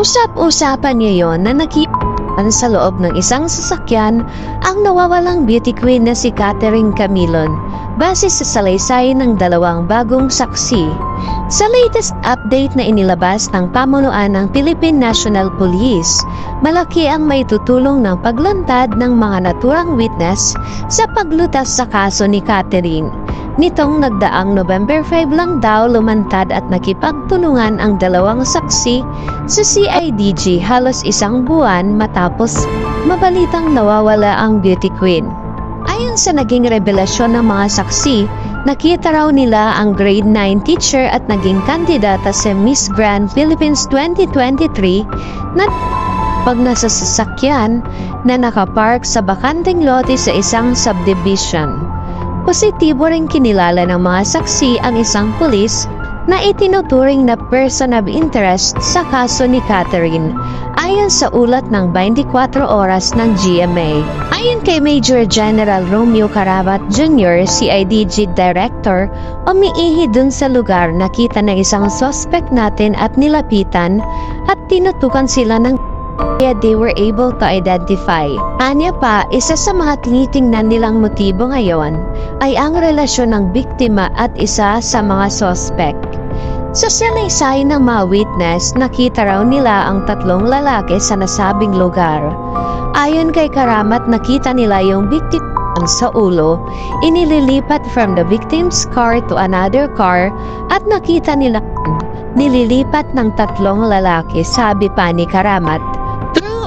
Usap-usapan ngayon na nakita sa loob ng isang sasakyan ang nawawalang beauty queen na si Catherine Camilon base sa salaysay ng dalawang bagong saksi. Sa latest update na inilabas ng pamunuan ng Philippine National Police, malaki ang maitutulong ng paglantad ng mga naturang witness sa paglutas sa kaso ni Catherine. Nitong nagdaang November 5 lang daw lumantad at nakipagtulungan ang dalawang saksi sa CIDG halos isang buwan matapos mabalitang nawawala ang beauty queen. Ayon sa naging revelasyon ng mga saksi, nakita raw nila ang grade 9 teacher at naging kandidata sa Miss Grand Philippines 2023 na pag nasa sasakyan na nakapark sa bakanteng lote sa isang subdivision. Positibo ring kinilala ng mga saksi ang isang pulis na itinuturing na person of interest sa kaso ni Catherine, ayon sa ulat ng 24 oras ng GMA. Ayon kay Major General Romeo Carabat Jr., CIDG Director, umiihi dun sa lugar nakita ng isang suspect natin at nilapitan at tinutukan sila ng kaya they were able to identify. Anya pa, isa sa mga tinitingnan nilang motibo ngayon ay ang relasyon ng biktima at isa sa mga suspect. Sa salaysay ng mga witness, nakita raw nila ang tatlong lalaki sa nasabing lugar. Ayon kay Karamat, nakita nila yung biktima sa ulo, inililipat from the victim's car to another car at nakita nila nililipat ng tatlong lalaki, sabi pa ni Karamat.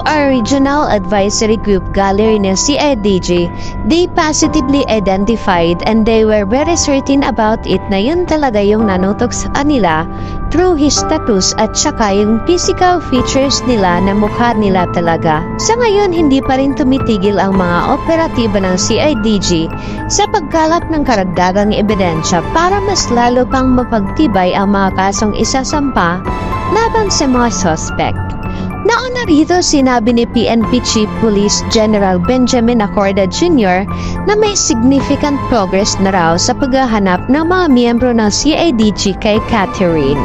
Our regional advisory group gallery ng CIDG, they positively identified and they were very certain about it na yun talaga yung nanutok sa kanila through his tattoos at saka yung physical features nila na mukha nila talaga. Sa ngayon, hindi pa rin tumitigil ang mga operatiba ng CIDG sa pagkalap ng karagdagang ebidensya para mas lalo pang mapagtibay ang mga kasong isasampa laban sa mga suspect. Nauna rito, sinabi ni PNP Chief Police General Benjamin Acorda Jr. na may significant progress na raw sa paghahanap ng mga miyembro ng CIDG kay Catherine.